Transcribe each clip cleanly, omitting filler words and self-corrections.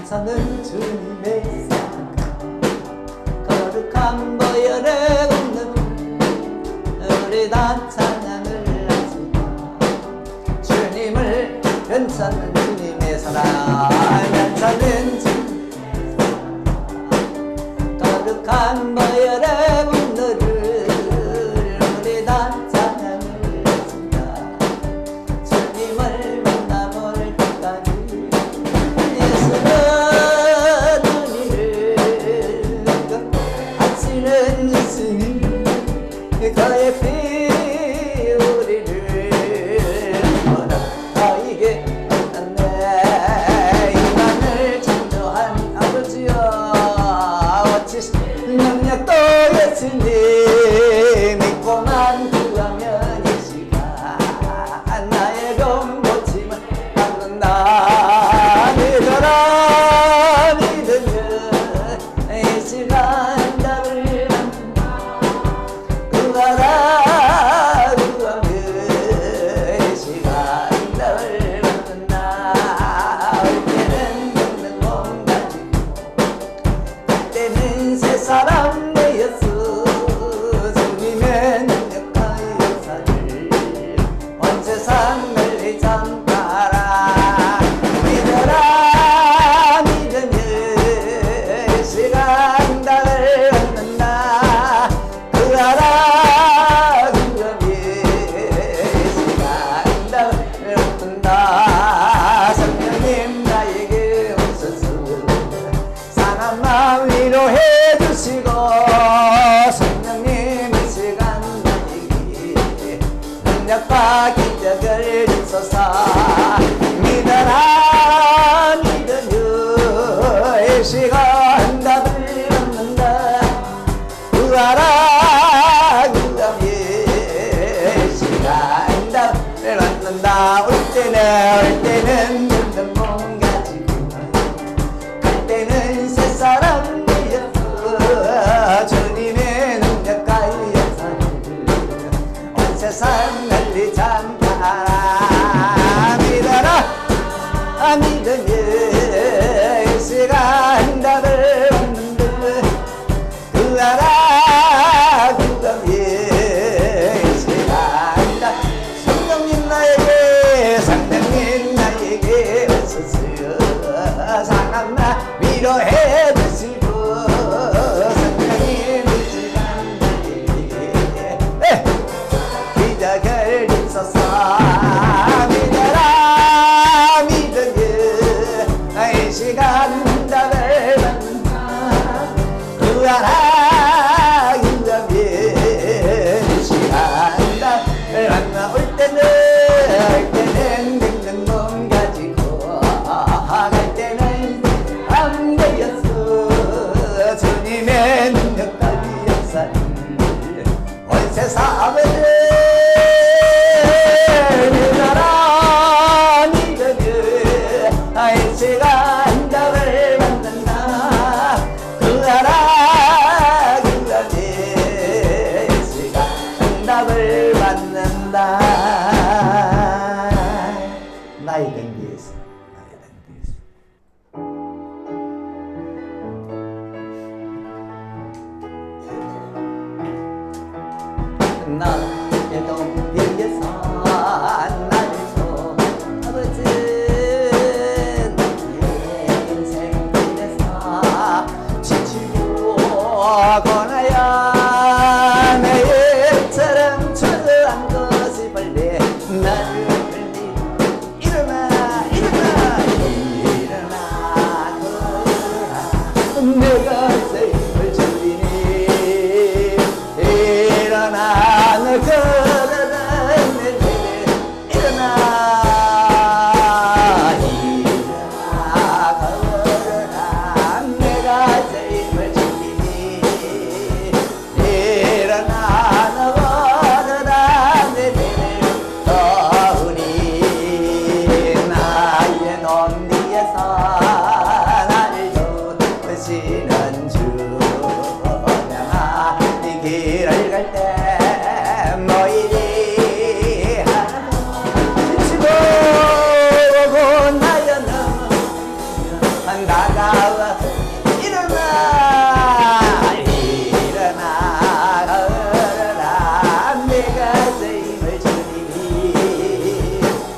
서는 주님의 사랑 거룩한 보혈의 공로 우리 다 찬양을 하시다. 주님을 연찮는 주님의 사랑 연찮는 주님의 사랑 거룩한 보혈의 공로를 우리 다 찬양을 하시다. 주님을 만나볼 때까지 예수는 우리를 하시는 예수님 그의 피 우리를 너희에게 얻었네. 인간을 창조한 아버지여 어찌 능력도 예수님 믿고만 구하면 이 시간 나의 병 고침을 받는다. 믿어라 믿으면 이 시간 답을 받는다. 구하라 구하면 이 시간 답을 받는다. 올 때는 먹는 몸 가지고 때는 새 사람 되었어. 주님의 능력과 역사를 온 세상 널리 전파하라. 믿어라 믿으면 이 시간 답을 받는다. 구하라 구하면 이 시간 답을 받는다. 성령님 나에게 오셔서 상한 마음 위로해 주시고 성령님 이 시간 나에게 능력과 기적을 주소서. 믿어라 믿으면 이 시간 답을 받는다. 구하라 구하면 이 시간 답을 받는다. 올 때는 믿는 몸 가지고 갈 때는 새 사람 되었어. 주님의 능력과 역사를 온 세상 널리 전파하라. 믿어라 믿으면 이 시간 답을 받는다. 구하라 구하면 이 시간 답. 성령님 나에게 오셨어요. 상한 나 위로해 주시고 성령님 이 시간 나에게 기적을 주소서. 믿어라 믿으면 이 시간 답을 받는다. 구하라 구하면 이 시간 답을 받는다. 올 때는 믿는 몸 가지고 갈 때는 안 되었어. 주님의 능력과 역사를 온 세상을 믿어라 믿으면 이 시간 답을 받는다. 구하라 구하면 이 시간 답을 받는다. 나의 경계에서 나의 동 위에서 나를 줘 아버지 나의 인생 길에서 지치고 권하여 내 일처럼 초조한 것이 빨리 나를 일어나 걸어라. 내가 새 힘을 주리니 일어나 너 걸어라. 일어나 걸어라. 내가 새 힘을 주리니 일어나 너 걸어라. 내 떠오니 나의 놈 뒤에서 나를 돕으시는 주 내가 이 길을 갈 때 너희 내가 주임을 주님이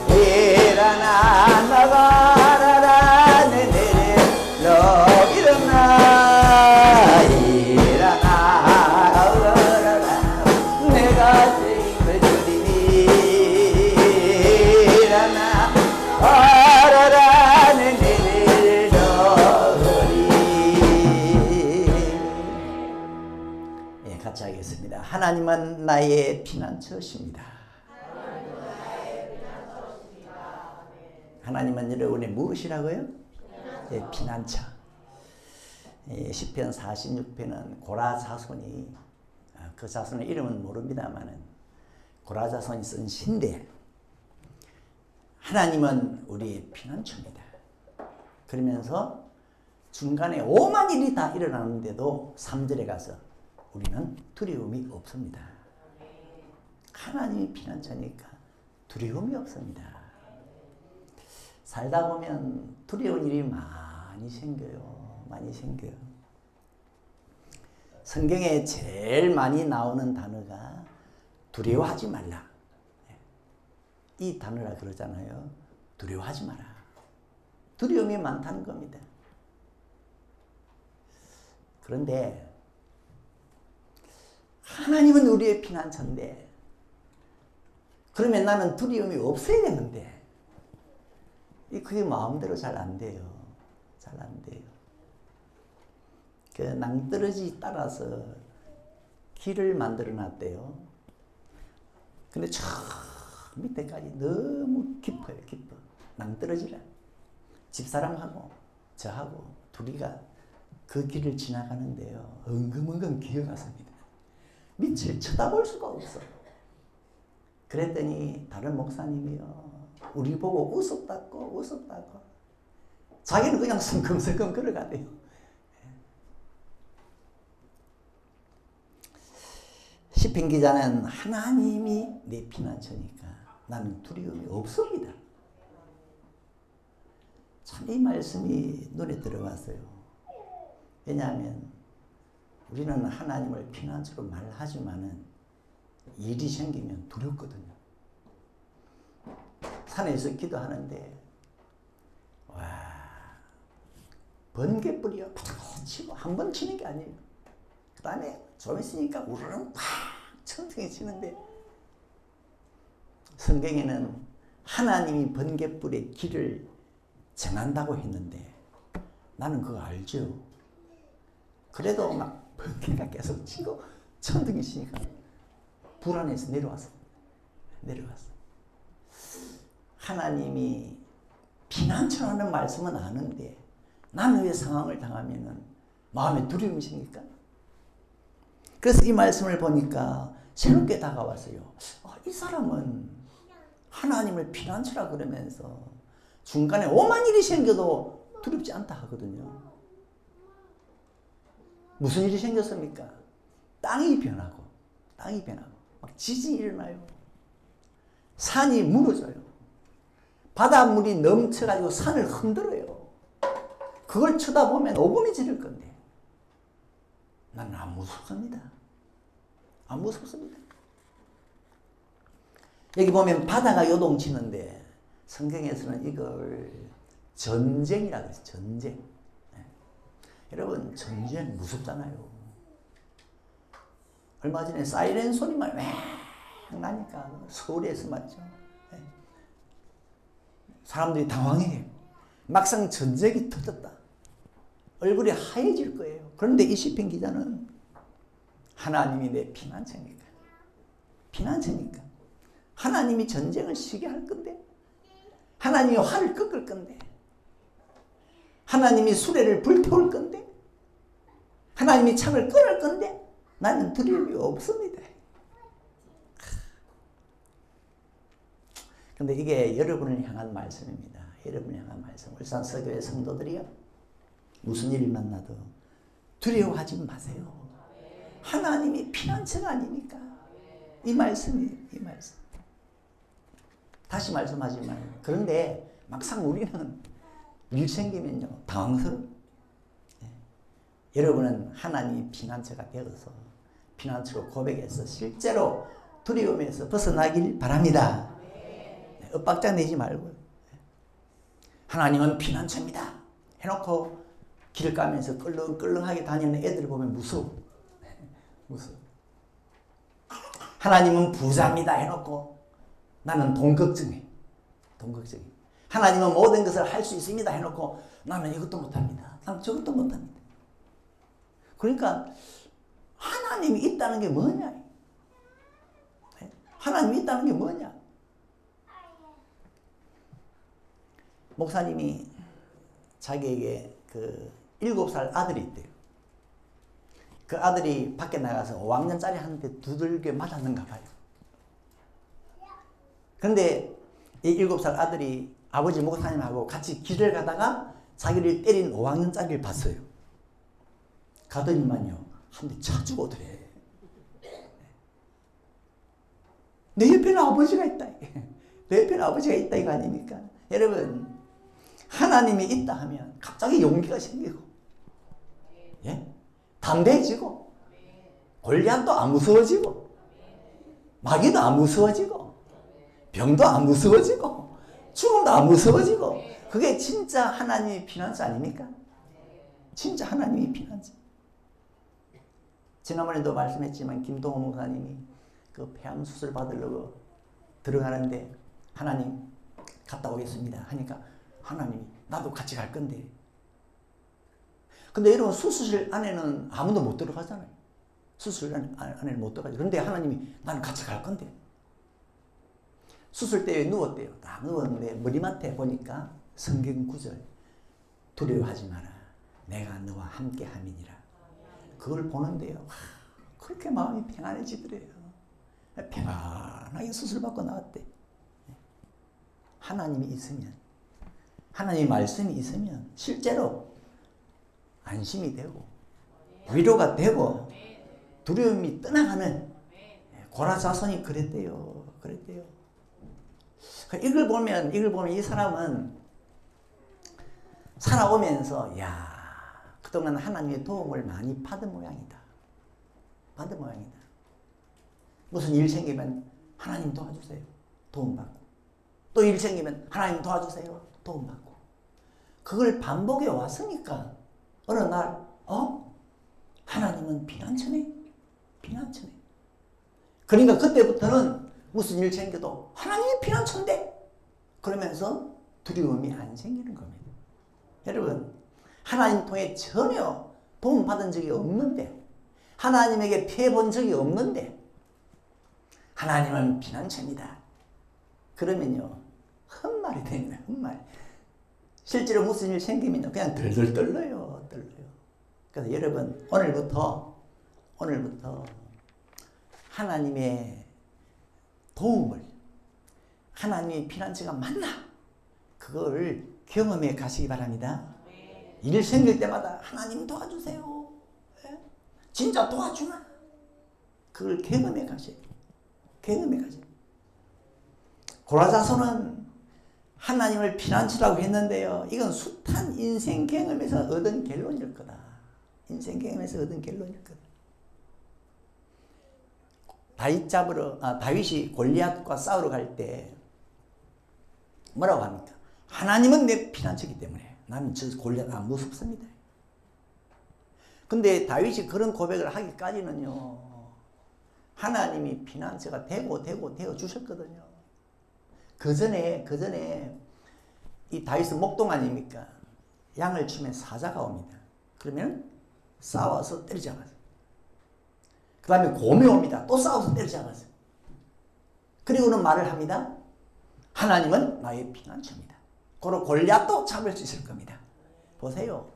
일어나 나가라 내 내려 일어나 일어나 걸어라 내가 주임을 주님이 일어나 걸어라 내 내려 예, 같이 하겠습니다. 하나님은 나의 피난처십니다. 하나님은 여러분의 무엇이라고요? 예, 피난처. 예, 시편 46편은 고라 자손이 그 자손의 이름은 모릅니다만은 고라 자손이 쓴 시인데 하나님은 우리의 피난처입니다. 그러면서 중간에 오만 일이 다 일어나는데도 3절에 가서 우리는 두려움이 없습니다. 하나님이 피난처니까 두려움이 없습니다. 살다 보면 두려운 일이 많이 생겨요. 많이 생겨요. 성경에 제일 많이 나오는 단어가 두려워하지 말라. 이 단어라 그러잖아요. 두려워하지 마라. 두려움이 많다는 겁니다. 그런데 하나님은 우리의 피난처인데 그러면 나는 두려움이 없어야 되는데 그게 마음대로 잘 안 돼요. 잘 안 돼요. 그 낭떠러지 따라서 길을 만들어 놨대요. 근데 저 밑에까지 너무 깊어요. 깊어. 낭떠러지라. 집사람하고 저하고 둘이가 그 길을 지나가는데요. 엉금엉금 기어갔습니다. 밑을 쳐다볼 수가 없어. 그랬더니 다른 목사님이요. 우리 보고 웃었다고. 자기는 그냥 성큼성큼 걸어가대요. 시편 기자는 하나님이 내 피난처니까 나는 두려움이 없습니다. 참 이 말씀이 눈에 들어왔어요. 왜냐하면 우리는 하나님을 피난처로 말하지만은 일이 생기면 두렵거든요. 산에서 기도하는데 와 번개불이요 팍 치고 한 번 치는 게 아니에요. 그 다음에 좀 있으니까 우르릉 팍 천둥이 치는데 성경에는 하나님이 번개불의 길을 정한다고 했는데 나는 그거 알죠. 그래도 막 번개가 계속 치고 천둥이 치니까 불안해서 내려왔어. 하나님이 피난처라는 말씀은 아는데 나는 왜 상황을 당하면은 마음에 두려움이 생길까? 그래서 이 말씀을 보니까 새롭게 다가왔어요. 이 사람은 하나님을 피난처라 그러면서 중간에 오만 일이 생겨도 두렵지 않다 하거든요. 무슨 일이 생겼습니까? 땅이 변하고 막 지진이 일어나요. 산이 무너져요. 바닷물이 넘쳐가지고 산을 흔들어요. 그걸 쳐다보면 오금이 지를 건데 나는 안 무섭습니다. 안 무섭습니다. 여기 보면 바다가 요동치는데 성경에서는 이걸 전쟁이라고 해요. 전쟁. 여러분 전쟁 무섭잖아요. 얼마 전에 사이렌 소리만 왱 나니까 서울에서 말이죠. 사람들이 당황해요. 막상 전쟁이 터졌다. 얼굴이 하얘질 거예요. 그런데 이 시편 기자는 하나님이 내 피난처니까. 하나님이 전쟁을 쉬게 할 건데 하나님이 화를 꺾을 건데 하나님이 수레를 불태울 건데 하나님이 창을 끊을 건데 나는 두려움이 없습니다. 근데 이게 여러분을 향한 말씀입니다. 여러분을 향한 말씀. 울산 서교회 성도들이요. 무슨 일이 만나도 두려워하지 마세요. 하나님이 피난처가 아니니까. 이 말씀이에요. 이 말씀. 다시 말씀하지만 그런데 막상 우리는 일 생기면요. 당황스러워요. 여러분은 하나님이 피난처가 되어서 피난처로 고백해서 실제로 두려움에서 벗어나길 바랍니다. 엇박자 내지 말고요. 하나님은 피난처입니다 해놓고 길 가면서 끌렁끌렁하게 다니는 애들 보면 무서워. 무서워. 하나님은 부자입니다 해놓고 나는 돈 걱정해. 돈 걱정해. 하나님은 모든 것을 할 수 있습니다 해놓고 나는 이것도 못합니다. 나는 저것도 못합니다. 그러니까 하나님이 있다는 게 뭐냐? 하나님이 있다는 게 뭐냐? 목사님이 자기에게 그 7살 아들이 있대요. 그 아들이 밖에 나가서 5학년짜리 한테 두들겨 맞았는가 봐요. 그런데 이 7살 아들이 아버지 목사님하고 같이 길을 가다가 자기를 때린 5학년짜리를 봤어요. 가더니만요, 한 대 차주고 오더래. 내 옆에는 아버지가 있다. 내 옆에는 아버지가 있다 이거 아닙니까? 여러분, 하나님이 있다 하면 갑자기 용기가 생기고, 예? 담대해지고, 골리앗도 안 무서워지고, 마귀도 안 무서워지고, 병도 안 무서워지고, 죽음도 안 무서워지고, 그게 진짜 하나님의 피난처 아닙니까? 진짜 하나님의 피난처. 지난번에도 말씀했지만 김동호 목사님이 그 폐암 수술 받으려고 들어가는데 하나님 갔다 오겠습니다 하니까 하나님이 나도 같이 갈 건데. 근데 여러분, 수술실 안에는 아무도 못 들어가잖아요. 수술실 안에는 못 들어가죠. 그런데 하나님이 나는 같이 갈 건데. 수술대에 누웠대요. 딱 누웠는데 머리맡에 보니까 성경 구절, 두려워하지 마라 내가 너와 함께 함이니라. 그걸 보는데요, 그렇게 마음이 평안해지더래요. 평안하게 수술받고 나왔대. 하나님이 있으면, 하나님의 말씀이 있으면 실제로 안심이 되고 위로가 되고 두려움이 떠나가는, 고라자손이 그랬대요. 그랬대요. 이걸 보면 이 사람은 살아오면서 야, 그동안 하나님의 도움을 많이 받은 모양이다. 받은 모양이다. 무슨 일 생기면 하나님 도와주세요. 도움받고. 또 일 생기면 하나님 도와주세요. 도움받고. 그걸 반복해 왔으니까 어느 날 하나님은 피난처네. 피난처네. 그러니까 그때부터는 무슨 일 생겨도 하나님이 피난처인데 그러면서 두려움이 안 생기는 겁니다. 여러분, 하나님 통해 전혀 도움받은 적이 없는데, 하나님에게 피해 본 적이 없는데 하나님은 피난처입니다 그러면요, 헛말이 됩니다. 헛말. 실제로 무슨 일 생기면요, 그냥 덜덜 떨려요. 떨려요. 그래서 여러분, 오늘부터 하나님의 도움을, 하나님의 피난처가 맞나? 그걸 경험해 가시기 바랍니다. 일 생길 때마다 하나님 도와주세요. 진짜 도와주나? 그걸 경험해 가셔야 돼요. 경험해 가셔야 돼요. 고라자손은 하나님을 피난처라고 했는데요, 이건 숱한 인생 경험에서 얻은 결론일 거다. 인생 경험에서 얻은 결론일 거다. 다윗이 골리앗과 싸우러 갈 때 뭐라고 합니까? 하나님은 내 피난처이기 때문에 나는 저 골리앗 안 무섭습니다. 근데 다윗이 그런 고백을 하기까지는요, 하나님이 피난처가 되고 주셨거든요. 그 전에 이 다윗은 목동 아닙니까? 양을 치면 사자가 옵니다. 그러면 싸워서 때려잡아서, 그 다음에 곰이 옵니다. 또 싸워서 때려잡아서, 그리고는 말을 합니다. 하나님은 나의 피난처입니다. 그리고 골리앗도 잡을 수 있을 겁니다. 보세요.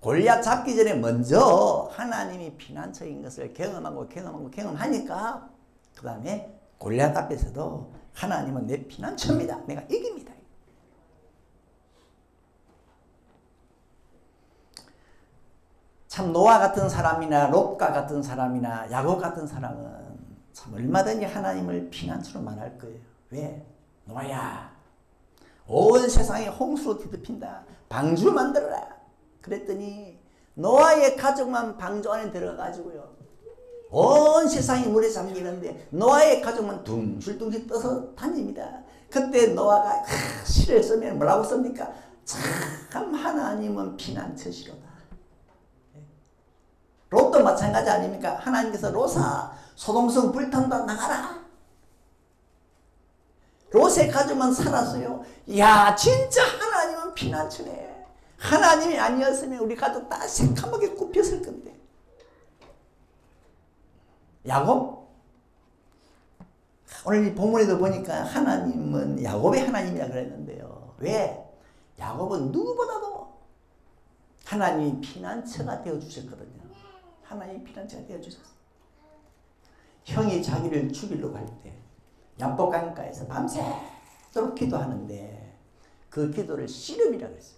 골리앗 잡기 전에 먼저 하나님이 피난처인 것을 경험하니까 그 다음에 골리앗 앞에서도 하나님은 내 피난처입니다. 내가 이깁니다. 참 노아 같은 사람이나 롯과 같은 사람이나 야곱 같은 사람은 참 얼마든지 하나님을 피난처로 말할 거예요. 왜? 노아야, 온 세상에 홍수로 뒤덮인다. 방주 만들어라. 그랬더니 노아의 가족만 방주 안에 들어가가지고요, 온 세상이 물에 잠기는데 노아의 가족은 둥실둥실 떠서 다닙니다. 그때 노아가 시를 쓰면 뭐라고 씁니까? 참 하나님은 피난처시로다. 롯도 마찬가지 아닙니까? 하나님께서 롯아 소돔성 불탄다 나가라. 롯의 가족만 살았어요. 야 진짜 하나님은 피난처네. 하나님이 아니었으면 우리 가족 다 새까맣게 굽혔을 건데. 야곱? 오늘 이 본문에도 보니까 하나님은 야곱의 하나님이라 그랬는데요. 왜? 야곱은 누구보다도 하나님이 피난처가 되어주셨거든요. 하나님이 피난처가 되어주셨어요. 형이 자기를 죽이려고 할 때 야복 강가에서 밤새도록 기도하는데 그 기도를 씨름이라고 했어요.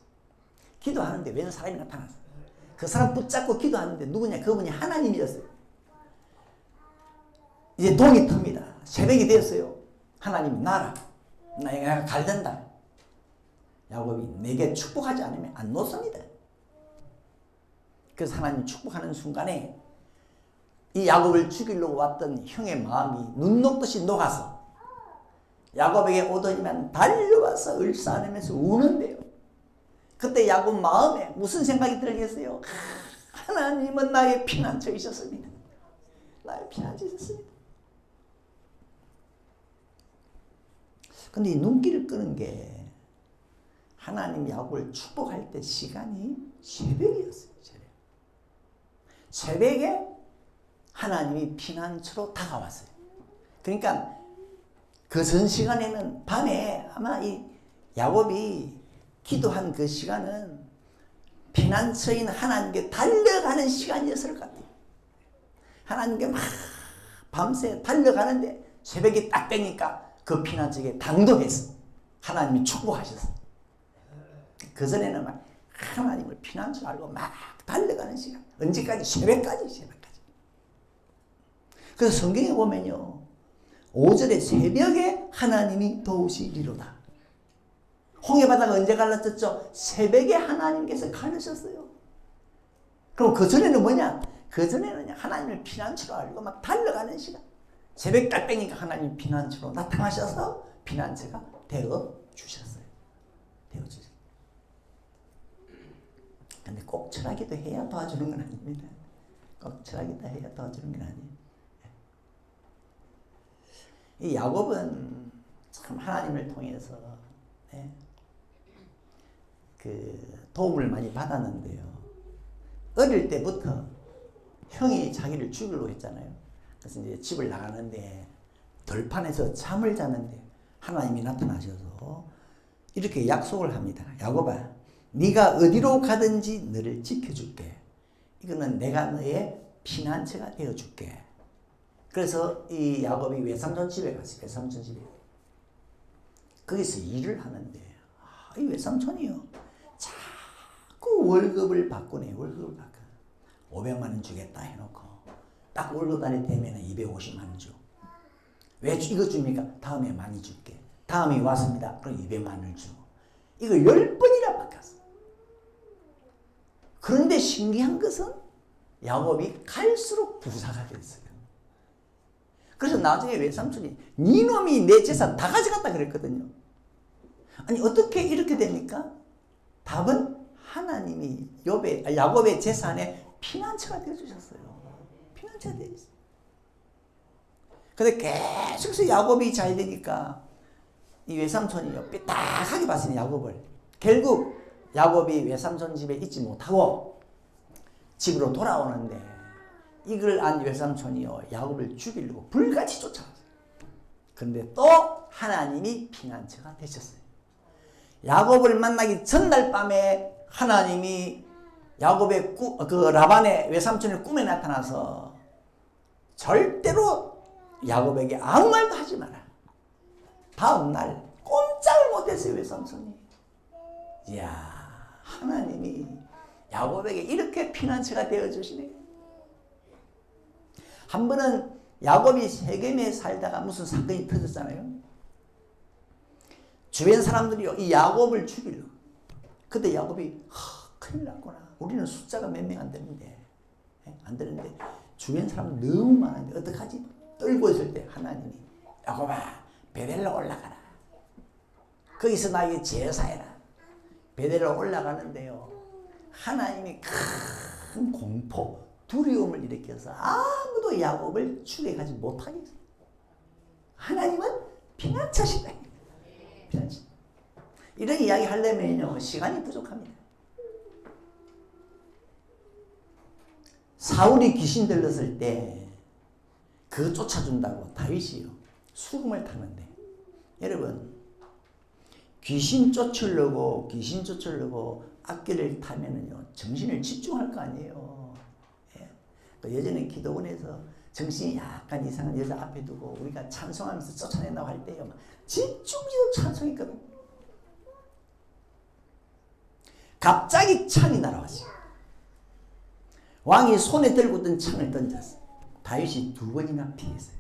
기도하는데 웬 사람이 나타났어요. 그 사람 붙잡고 기도하는데 누구냐? 그분이 하나님이었어요. 이제 동이 틉니다. 새벽이 되었어요. 하나님이 나라. 내가 갈된다. 야곱이 내게 축복하지 않으면 안 놓습니다. 그래서 하나님 축복하는 순간에 이 야곱을 죽이려고 왔던 형의 마음이 눈 녹듯이 녹아서 야곱에게 오더니만 달려와서 을싸안으면서 우는데요. 그때 야곱 마음에 무슨 생각이 들겠어요? 하나님은 나의 피난처이셨습니다. 나의 피난처이셨습니다. 근데 이 눈길을 끄는 게 하나님 야곱을 축복할 때 시간이 새벽이었어요. 새벽에 하나님이 피난처로 다가왔어요. 그러니까 그 전 시간에는 밤에 아마 이 야곱이 기도한 그 시간은 피난처인 하나님께 달려가는 시간이었을 것 같아요. 하나님께 막 밤새 달려가는데 새벽이 딱 되니까 그 피난처에 당도했어. 하나님이 축복하셨어. 그전에는 막 하나님을 피난처로 알고 막 달려가는 시간. 언제까지? 새벽까지. 그래서 성경에 보면요. 5절에 새벽에 하나님이 도우시리로다. 홍해바다가 언제 갈라졌죠? 새벽에 하나님께서 갈르셨어요. 그럼 그 전에는 뭐냐? 그 전에는 하나님을 피난처로 알고 막 달려가는 시간. 새벽 딱 되니까 하나님 피난처로 나타나셔서 피난처가 되어 주셨어요. 근데 꼭 철학기도 해야 도와주는 건 아닙니다. 꼭 철학기도 해야 도와주는 건 아니에요. 이 야곱은 참 하나님을 통해서 그 도움을 많이 받았는데요. 어릴 때부터 형이 자기를 죽이려고 했잖아요. 그래서 이제 집을 나가는데 들판에서 잠을 자는데 하나님이 나타나셔서 이렇게 약속을 합니다. 야곱아, 네가 어디로 가든지 너를 지켜줄게. 이거는 내가 너의 피난처가 되어줄게. 그래서 이 야곱이 외삼촌 집에 갔어요. 외삼촌 집에. 거기서 일을 하는데 이 외삼촌이요. 자꾸 월급을 바꾸네. 월급을 바꿔. 500만 원 주겠다 해놓고 딱 월급달이 되면 250만 원 줘. 왜 이거 줍니까? 다음에 많이 줄게. 다음이 왔습니다. 그럼 200만 원을 주고. 이걸 10번이나 바꿨어. 그런데 신기한 것은 야곱이 갈수록 부자가 됐어요. 그래서 나중에 외삼촌이 네 놈이 내 재산 다 가져갔다 그랬거든요. 아니 어떻게 이렇게 됩니까? 답은 하나님이 야곱의 재산에 피난처가 되어주셨어요. 피난처가 되어있어요. 근데 계속해서 야곱이 잘 되니까 이 외삼촌이요 삐딱하게 봤어요. 야곱을. 결국 야곱이 외삼촌 집에 있지 못하고 집으로 돌아오는데 이걸 안 외삼촌이요 야곱을 죽이려고 불같이 쫓아갔어요. 그런데 또 하나님이 피난처가 되셨어요. 야곱을 만나기 전날 밤에 하나님이 야곱의 그 라반의 외삼촌의 꿈에 나타나서 절대로 야곱에게 아무 말도 하지 마라. 다음날 꼼짝을 못했어요. 외삼촌이. 이야, 하나님이 야곱에게 이렇게 피난처가 되어주시네. 한 번은 야곱이 세겜에 살다가 무슨 사건이 터졌잖아요. 주변 사람들이 이 야곱을 죽이려고. 그때 야곱이 큰일 났구나. 우리는 숫자가 몇 명 안 되는데 주변 사람 너무 많은데 어떡하지? 떨고 있을 때 하나님이 야곱아 베델로 올라가라. 거기서 나에게 제사해라. 베델로 올라가는데요. 하나님이 큰 공포, 두려움을 일으켜서 아무도 야곱을 추격하지 못하게 했어요. 하나님은 피난처시다. 피난처. 이런 이야기 하려면요 시간이 부족합니다. 사울이 귀신 들렸을 때 그거 쫓아준다고 다윗이요 수금을 타는데, 여러분 귀신 쫓으려고 악기를 타면은요 정신을 집중할 거 아니에요. 예. 예전에 기도원에서 정신이 약간 이상한 여자 앞에 두고 우리가 찬송하면서 쫓아낸다고 할 때요 집중적으로 찬송했거든. 갑자기 창이 날아왔어요. 왕이 손에 들고 있던 창을 던졌어요. 다윗이 2번이나 피했어요.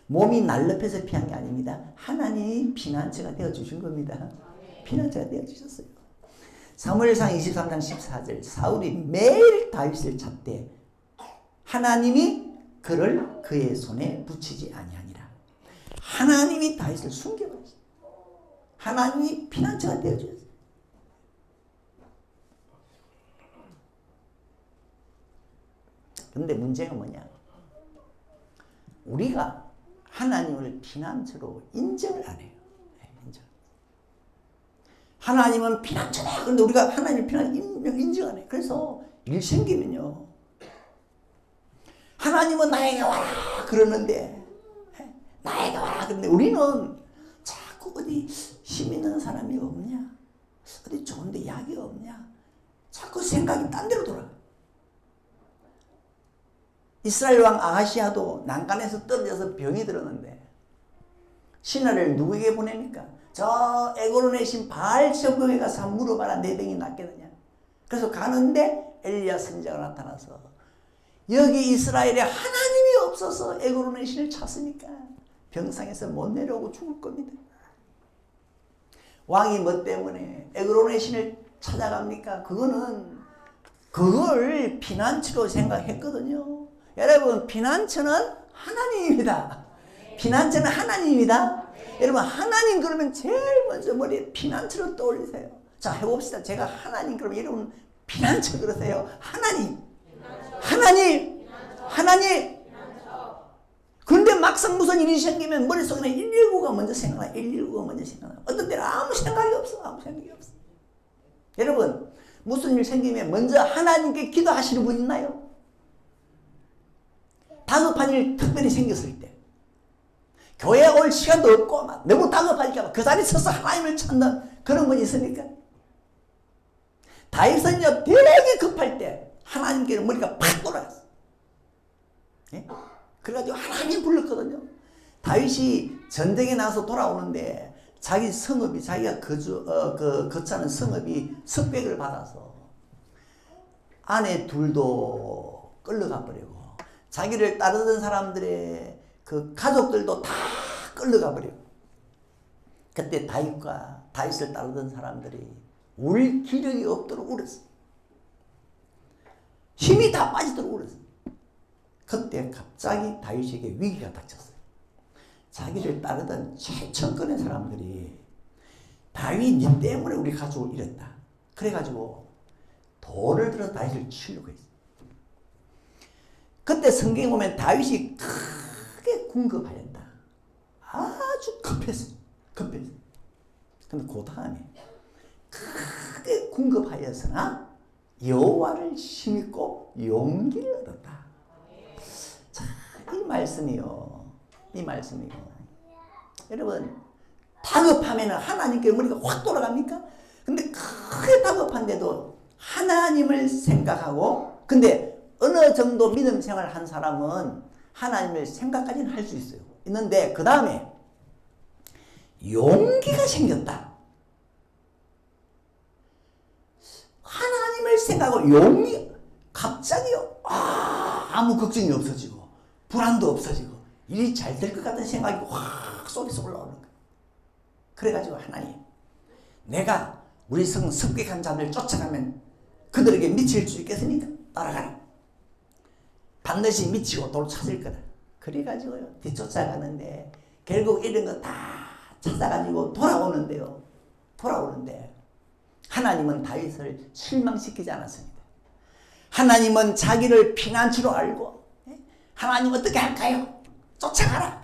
몸이 날렵해서 피한 게 아닙니다. 하나님이 피난처가 되어주신 겁니다. 피난처가 되어주셨어요. 사무엘상 23장 14절 사울이 매일 다윗을 찾되 하나님이 그를 그의 손에 붙이지 아니하니라. 하나님이 다윗을 숨겨버렸어요. 하나님이 피난처가 되어주셨어요. 근데 문제가 뭐냐? 우리가 하나님을 피난처로 인정을 안 해요. 인정. 하나님은 피난처다. 그런데 우리가 하나님을 피난처로 인정 안 해요. 그래서 일 생기면요. 하나님은 나에게 와라 그러는데 나에게 와라 그런데 우리는 자꾸 어디 힘 있는 사람이 없냐? 어디 좋은데 약이 없냐? 자꾸 생각이 딴 데로 돌아가요. 이스라엘 왕 아하시아도 난간에서 떨어져서 병이 들었는데 신하를 누구에게 보냅니까? 저 에고론에 신 바알 전공에 가서 물어봐라 내 병이 낫겠느냐. 그래서 가는데 엘리야 선지자가 나타나서 여기 이스라엘에 하나님이 없어서 에고론의 신을 찾습니까? 병상에서 못 내려오고 죽을 겁니다. 왕이 뭐 때문에 에그론의 신을 찾아갑니까? 그걸 피난처로 생각했거든요. 여러분 피난처는 하나님입니다. 피난처는 하나님입니다. 여러분 하나님 그러면 제일 먼저 머리에 피난처로 떠올리세요. 자 해봅시다. 제가 하나님 그러면 여러분 피난처 그러세요. 하나님. 그런데 막상 무슨 일이 생기면 머릿속에 119가 먼저 생각나. 119가 먼저 생각나. 어떤 때는 아무 생각이 없어. 여러분 무슨 일 생기면 먼저 하나님께 기도하시는 분 있나요? 다급한 일 특별히 생겼을 때 교회에 올 시간도 없고 막 너무 다급하니까 그 자리에 서서 하나님을 찾는 그런 분이 있습니까? 다윗은요 되게 급할 때 하나님께 머리가 팍 돌아갔어. 예? 그래가지고 하나님 불렀거든요. 다윗이 전쟁에 나서 돌아오는데 자기 성읍이 자기가 거처하는 성읍이 석백을 받아서 아내 둘도 끌려가 버리고 자기를 따르던 사람들의 그 가족들도 다 끌려가 버리고 그때 다윗을 따르던 사람들이 울 기력이 없도록 울었어. 힘이 다 빠지도록 울었어. 그때 갑자기 다윗에게 위기가 닥쳤어요. 자기를 따르던 최천권의 사람들이 다윗 니 때문에 우리 가족을 잃었다. 그래가지고 돌을 들어 다윗을 치려고 했어요. 그때 성경에 보면 다윗이 크게 궁급하였다. 아주 급했어. 근데 그 다음에 크게 궁급하였으나 여호와를 힘입고 용기를 얻었다. 자, 이 말씀이요. 여러분 다급하면 하나님께 머리가 확 돌아갑니까? 근데 크게 다급한데도 하나님을 생각하고 근데 어느 정도 믿음 생활을 한 사람은 하나님을 생각까지는 할 수 있어요. 있는데 그 다음에 용기가 생겼다. 하나님을 생각하고 용기 갑자기요. 아무 걱정이 없어지고 불안도 없어지고 일이 잘 될 것 같은 생각이 확 속에서 올라오는 거예요. 그래가지고 하나님 내가 우리 성 습격한 자들 쫓아가면 그들에게 미칠 수 있겠습니까? 따라가라. 반드시 미치고 도로 찾을 거다. 그래가지고요 뒤쫓아가는데 결국 이런 거 다 찾아가지고 돌아오는데요. 돌아오는데 하나님은 다윗을 실망시키지 않았습니다. 하나님은 자기를 피난처로 알고 하나님 어떻게 할까요? 쫓아가라.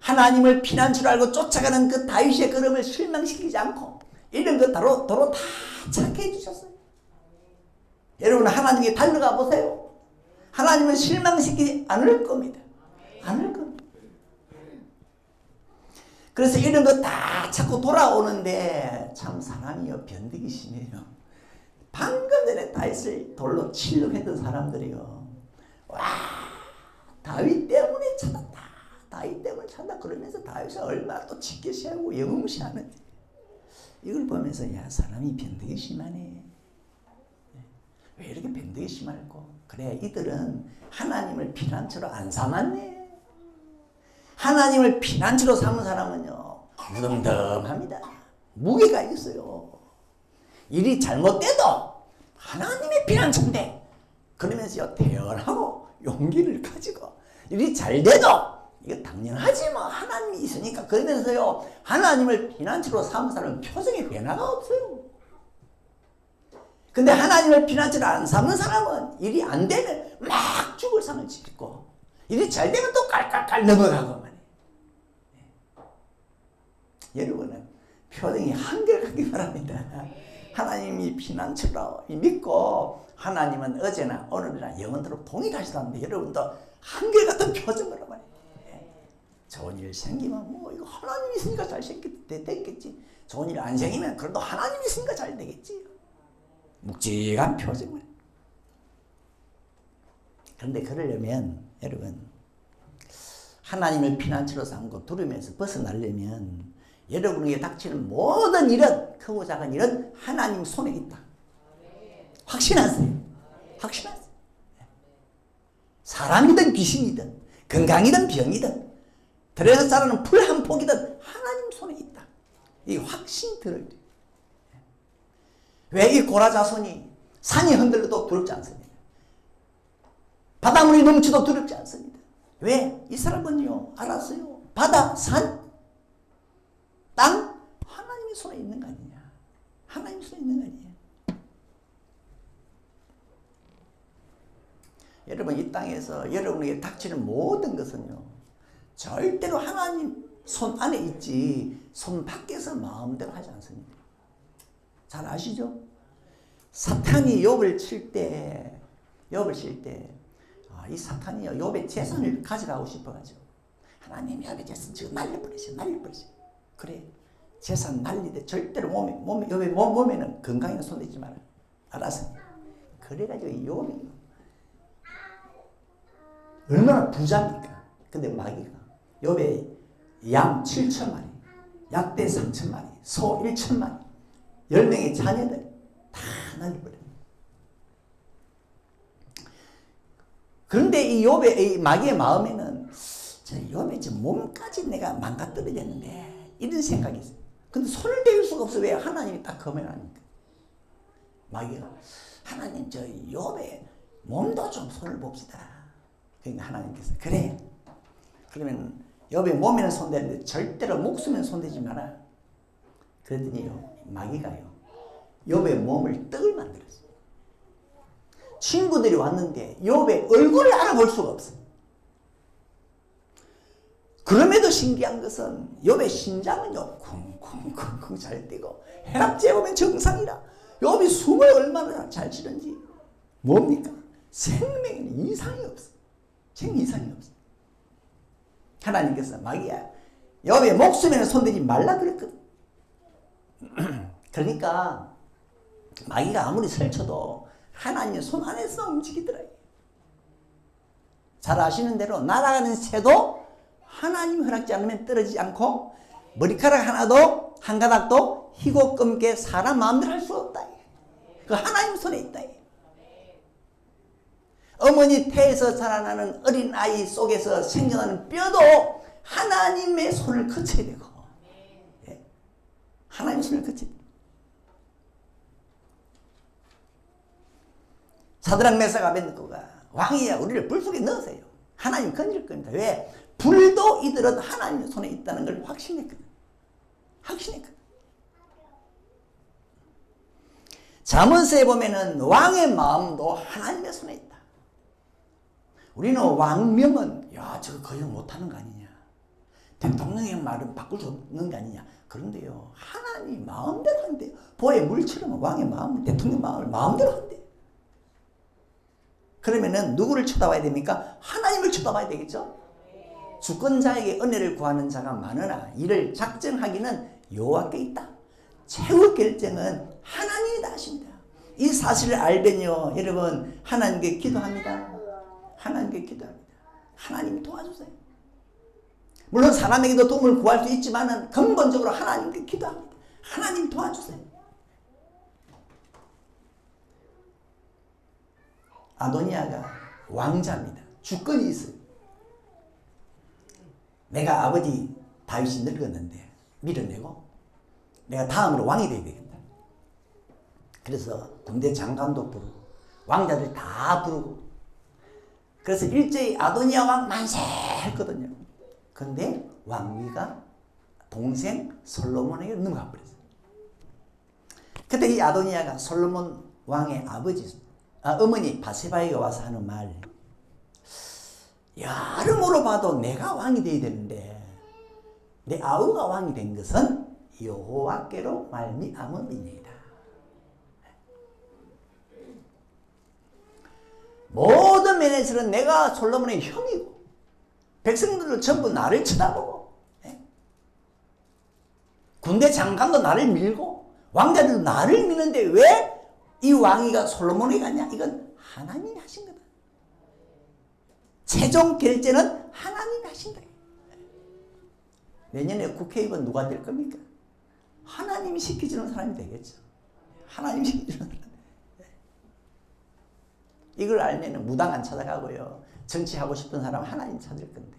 하나님을 피난처로 알고 쫓아가는 그 다윗의 걸음을 실망시키지 않고 이런 거 도로 다 찾게 해주셨어요. 여러분 하나님께 달려가 보세요. 하나님은 실망시키지 않을 겁니다. 않을 겁니다. 그래서 이런 거 다 찾고 돌아오는데 참 사람이요 변덕이 심해요. 방금 전에 다윗을 돌로 치려고 했던 사람들이요. 와 다윗 때문에 찾았다. 다윗 때문에 찾았다. 그러면서 다윗을 얼마나 또 지켜시하고 영웅시하는지 이걸 보면서 야 사람이 변덕이 심하네. 왜 이렇게 변덕이 심할까? 그래 이들은 하나님을 피난처로 안 삼았네. 하나님을 피난처로 삼은 사람은요 무덤덤합니다. 무게가 있어요. 일이 잘못돼도 하나님의 피난처인데 그러면서요 대열하고 용기를 가지고 일이 잘 돼도 이거 당연하지 뭐 하나님이 있으니까 그러면서요 하나님을 피난처로 삼은 사람은 표정에 변화가 없어요. 근데 하나님을 피난처로 안 삼는 사람은 일이 안 되면 막 죽을 상을 짓고 일이 잘 되면 또 깔깔깔 넘어가고 말이에요. 여러분은 표정이 한결같기 바랍니다. 하나님이 피난처로 믿고 하나님은 어제나 오늘이나 영원토록 동일하시다는데 여러분도 한결같은 표정으로 말이에요. 좋은 일 생기면 뭐 이거 하나님이 있으니까 잘 됐겠지. 좋은 일 안 생기면 그래도 하나님이 있으니까 잘 되겠지. 묵직한 표정을. 그런데 그러려면 여러분 하나님을 피난처로 삼고 두려움에서 벗어나려면 여러분에게 닥치는 모든 일은 크고 작은 일은 하나님 손에 있다. 확신하세요. 확신하세요. 사람이든 귀신이든 건강이든 병이든 들에서 자라는 풀 한 폭이든 하나님 손에 있다. 이 확신이 들어야 돼요. 왜 이 고라자손이 산이 흔들려도 두렵지 않습니다. 바닷물이 넘치도 두렵지 않습니다. 왜? 이 사람은요 알았어요. 바다, 산, 땅 하나님의 손에 있는 거 아니냐. 하나님 손에 있는 거 아니에요. 여러분 이 땅에서 여러분에게 닥치는 모든 것은요 절대로 하나님 손 안에 있지 손 밖에서 마음대로 하지 않습니다. 잘 아시죠? 사탄이 욥을 칠 때 이 사탄이요 욥의 재산을 가져가고 싶어가지고 하나님 욥의 재산 지금 날려버리세요. 그래 재산 날리되 절대로 욥의 몸에는 건강에는 손대지 마라. 알았어. 그래가지고 욥이 얼마나 부자입니까? 근데 마귀가 욥의 양 7천마리, 약대 3천마리, 소 1천마리, 10명의 자녀들 다 날려버려요. 그런데 이 욥의 이 마귀의 마음에는 저 욥의 저 몸까지 내가 망가뜨려졌는데 이런 생각이 있어요. 근데 손을 대줄 수가 없어. 왜? 하나님이 딱 거면하니까. 마귀가 하나님 저 욥의 몸도 좀 손을 봅시다. 그러니까 하나님께서 그래. 그러면 욥의 몸에는 손대는데 절대로 목숨에는 손대지 마라. 그랬더니요 마귀가요 욥의 몸을 떡을 만들었어요. 친구들이 왔는데 욥의 얼굴을 알아볼 수가 없어요. 그럼에도 신기한 것은 욥의 심장은요 쿵쿵쿵쿵 잘 뛰고 혈압 재보면 정상이라 욥이 숨을 얼마나 잘 쉬는지 뭡니까? 생명에는 이상이 없어. 이상이 없어. 하나님께서 마귀야 욥의 목숨에는 손대지 말라 그랬거든. 그러니까 마귀가 아무리 설쳐도 하나님의 손 안에서 움직이더라. 잘 아시는 대로 날아가는 새도 하나님 허락지 않으면 떨어지지 않고 머리카락 하나도 한 가닥도 희고 끔게 사람 마음대로 할 수 없다. 그 하나님 손에 있다. 어머니 태에서 자라나는 어린 아이 속에서 생겨나는 뼈도 하나님의 손을 거쳐야 되고 하나님의 손을 거쳐야 되고 사드락 메삭 아벳느고가 왕이야 우리를 불 속에 넣으세요. 하나님 건질 겁니다. 왜? 불도 이들은 하나님의 손에 있다는 걸 확신했거든. 확신했거든. 잠언서에 보면은 왕의 마음도 하나님의 손에 있다. 우리는 왕명은 야 저거 거의 못하는 거 아니냐. 대통령의 말은 바꿀 수 없는 거 아니냐. 그런데요 하나님 마음대로 한대요. 보의 물처럼 왕의 마음, 대통령 마음을 마음대로 한대요. 그러면은 누구를 쳐다봐야 됩니까? 하나님을 쳐다봐야 되겠죠. 주권자에게 은혜를 구하는 자가 많으나 이를 작정하기는 여호와께 있다. 최후 결정은 하나님이다 하십니다. 이 사실을 알면요 여러분 하나님께 기도합니다. 하나님께 기도합니다. 하나님이 도와주세요. 물론 사람에게도 도움을 구할 수 있지만 근본적으로 하나님께 기도합니다. 하나님 도와주세요. 아도니아가 왕자입니다. 주권이 있어요. 내가 아버지 다윗이 늙었는데 밀어내고 내가 다음으로 왕이 되어야 되겠다. 그래서 군대 장관도 부르고 왕자들 다 부르고 그래서 일제히 아도니아 왕 만세 했거든요. 그런데 왕위가 동생 솔로몬에게 넘어가 버렸어요. 그때 이 아도니아가 솔로몬 왕의 어머니 바세바에게 와서 하는 말, 여러모로 봐도 내가 왕이 되어야 되는데 내 아우가 왕이 된 것은 여호와께로 말미암음이니이다. 모든 면에서는 내가 솔로몬의 형이고 백성들도 전부 나를 쳐다보고 군대 장관도 나를 밀고 왕자들도 나를 미는데 왜 이 왕위가 솔로몬에게 가냐? 이건 하나님이 하신 거다. 최종 결정은 하나님이 하신다. 내년에 국회의원 누가 될 겁니까? 하나님이 시켜주는 사람이 되겠죠. 하나님이 시켜주는 사람. 이걸 알면 무당 안 찾아가고요. 정치하고 싶은 사람 하나님 찾을 건데.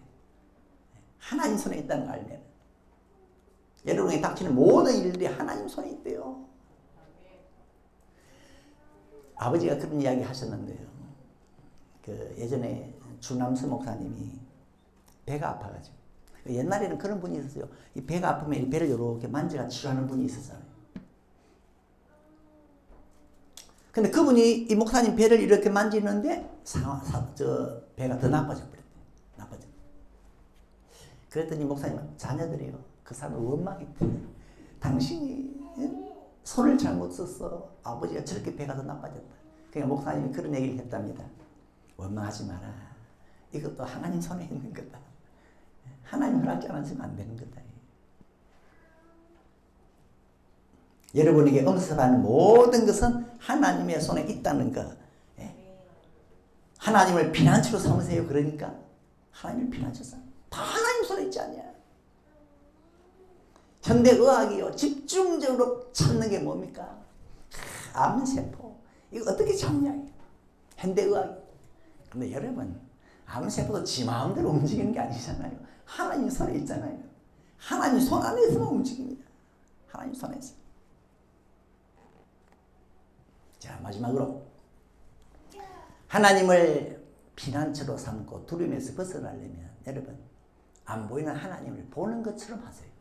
하나님 손에 있다는 걸 알면. 여러분에게 닥치는 모든 일들이 하나님 손에 있대요. 아버지가 그런 이야기 하셨는데요. 예전에 주남수 목사님이 배가 아파가지고. 옛날에는 그런 분이 있었어요. 이 배가 아프면 이 배를 이렇게 만져가 치료하는 분이 있었잖아요. 근데 그분이 이 목사님 배를 이렇게 만지는데 배가 더 나빠져 버렸대. 나빠져. 그랬더니 목사님은 자녀들이요. 그 사람을 원망했대. 당신이 손을 잘못 썼어. 아버지가 저렇게 배가 더 나빠졌다. 그러니까 목사님이 그런 얘기를 했답니다. 원망하지 마라. 이것도 하나님 손에 있는 거다. 하나님 허락지 않았으면 안 되는 거다. 여러분에게 응습하는 모든 것은 하나님의 손에 있다는 것. 하나님을 피난처로 삼으세요. 그러니까 하나님을 피난처로 삼으세요. 다 하나님 손에 있지 않냐. 현대의학이요 집중적으로 찾는 게 뭡니까? 암세포. 이거 어떻게 찾냐. 현대의학이. 근데 여러분 암세포도 지 마음대로 움직이는 게 아니잖아요. 하나님 손에 있잖아요. 하나님 손 안에서만 움직입니다. 하나님 손에서. 자, 마지막으로 하나님을 피난처로 삼고 두려움에서 벗어나려면 여러분 안 보이는 하나님을 보는 것처럼 하세요.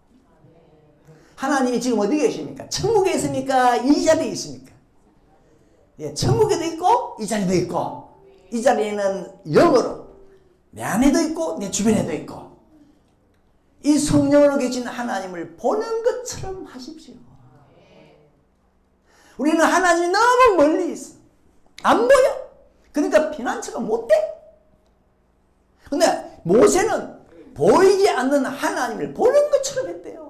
하나님이 지금 어디 계십니까? 천국에 있습니까? 이 자리에 있습니까? 예, 천국에도 있고 이 자리도 있고 이 자리에는 영으로 내 안에도 있고 내 주변에도 있고 이 성령으로 계신 하나님을 보는 것처럼 하십시오. 우리는 하나님이 너무 멀리 있어. 안 보여. 그러니까 피난처가 못 돼. 근데 모세는 보이지 않는 하나님을 보는 것처럼 했대요.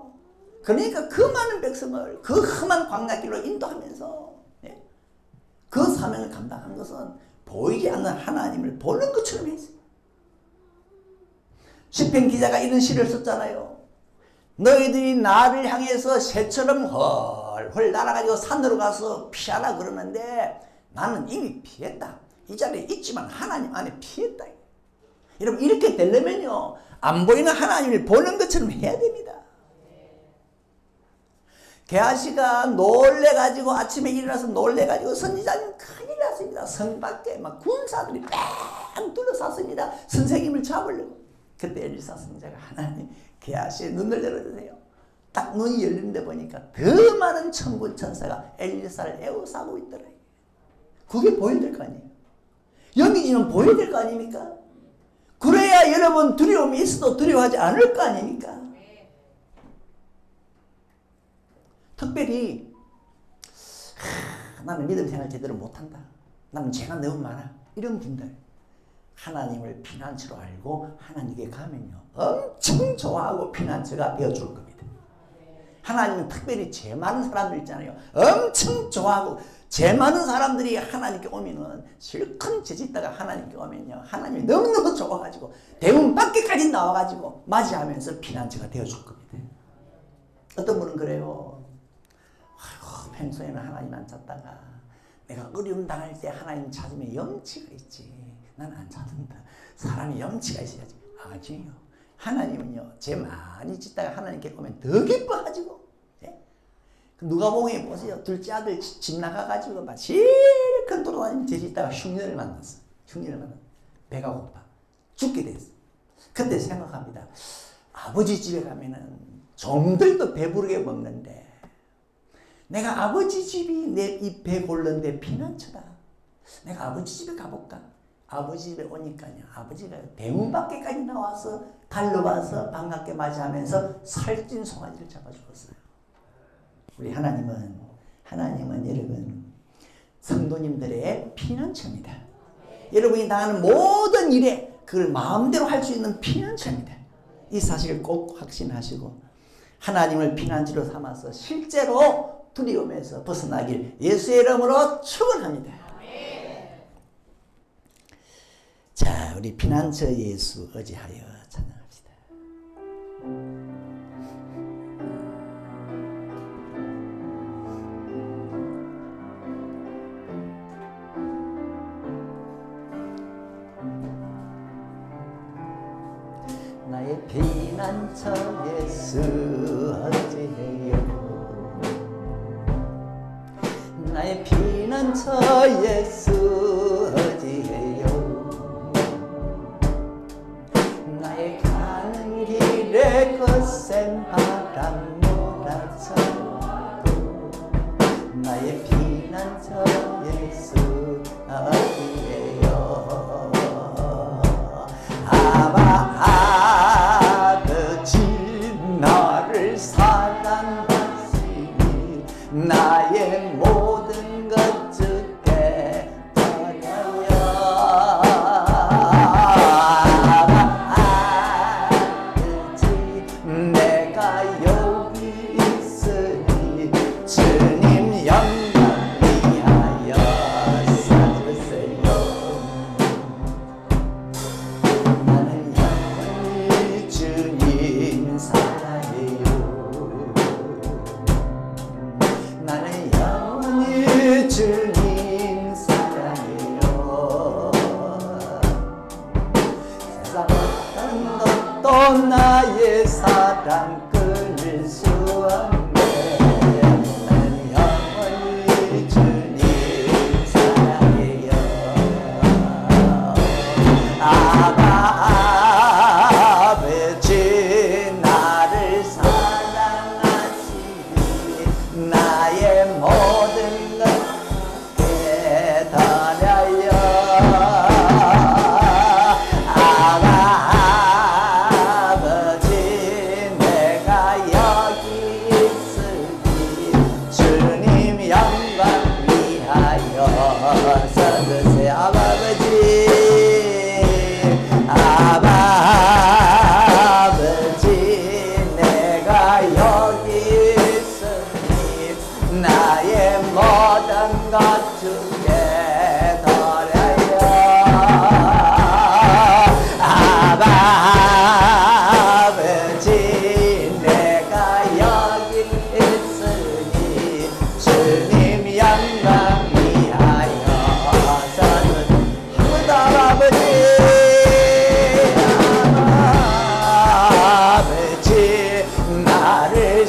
그러니까 그 많은 백성을 그 험한 광야길로 인도하면서 그 사명을 감당한 것은 보이지 않는 하나님을 보는 것처럼 했어요. 시편 기자가 이런 시를 썼잖아요. 너희들이 나를 향해서 새처럼 헐헐 날아가지고 산으로 가서 피하라 그러는데 나는 이미 피했다. 이 자리에 있지만 하나님 안에 피했다. 여러분 이렇게 되려면요 안 보이는 하나님을 보는 것처럼 해야 됩니다. 게하시가 놀래가지고 아침에 일어나서 놀래가지고 선지자님 큰일 났습니다. 성 밖에 막 군사들이 뺑 둘러쌌습니다. 선생님을 잡으려고. 그때 엘리사 선지자가 하나님 게하시의 눈을 열어주세요. 딱 눈이 열리는데 보니까 더 많은 천군 천사가 엘리사를 에워싸고 있더라. 그게 보여야 될 거 아니에요. 영이지는 보여야 될 거 아닙니까? 그래야 여러분 두려움이 있어도 두려워하지 않을 거 아닙니까? 특별히 나는 믿음 생활 제대로 못한다. 나는 죄가 너무 많아. 이런 분들 하나님을 피난처로 알고 하나님께 가면요 엄청 좋아하고 피난처가 되어줄 겁니다. 하나님은 특별히 죄 많은 사람들 있잖아요. 엄청 좋아하고 죄 많은 사람들이 하나님께 오면은 실컷 죄 짓다가 하나님께 오면요 하나님이 너무너무 좋아가지고 대문 밖에까지 나와가지고 맞이하면서 피난처가 되어줄 겁니다. 어떤 분은 그래요. 아이고, 평소에는 하나님 안 찾다가 내가 어려움 당할 때 하나님 찾으면 염치가 있지. 난 안 찾는다. 사람이 염치가 있어야지. 아니요. 하나님은요 죄 많이 짓다가 하나님께 오면 더 기뻐가지고. 누가복음에 보세요. 둘째 아들 집 나가가지고 막 실컷 돌아다니는 죄 짓다가 흉년을 만났어. 흉년을 만났어. 배가 고파. 죽게 됐어. 그때 생각합니다. 아버지 집에 가면은 종들도 배부르게 먹는데 내가 아버지 집이 내 이 배 골른데 피난처다. 내가 아버지 집에 가볼까? 아버지 집에 오니까요. 아버지가 대문 밖에까지 나와서 달려와서 반갑게 맞이하면서 살찐 송아지를 잡아 주었어요. 우리 하나님은 여러분 성도님들의 피난처입니다. 여러분이 당하는 모든 일에 그걸 마음대로 할 수 있는 피난처입니다. 이 사실을 꼭 확신하시고 하나님을 피난처로 삼아서 실제로 두려움에서 벗어나길 예수의 이름으로 축원합니다. 자, 우리 피난처 예수 의지하여 찬양합시다. 나의 피난처 예수 어찌해요. 나의 피난처 예수 어찌해요. 나의 가는 길에 거센 바람 몰아쳐도 나의 피난처 예수 어디에요. 아버지 나를 사랑하시니 나의 모든 것 주께 드려요. 아버지 내가 여기 있으니 주님 영광 위하여 써주세요. 나는 영원히 주님 사랑해요. 나는 영원히 주님 사랑해요. 세상 어떤 것도 나의 사랑 끊을 수 없네. 나는 영원히 주님 사랑해요. 아버지 나를 사랑하시니 나의 모든 것 깨달아요. 아버지 내가 여기 있으니 주님 영광 위하여 써주세요. 아버지 내가 여기 있으니 나의 모든 것 주께 드려요. 아버지 내가 여기 있으니 주님 영광 위하여 써주세요. 한번더 아버지 나를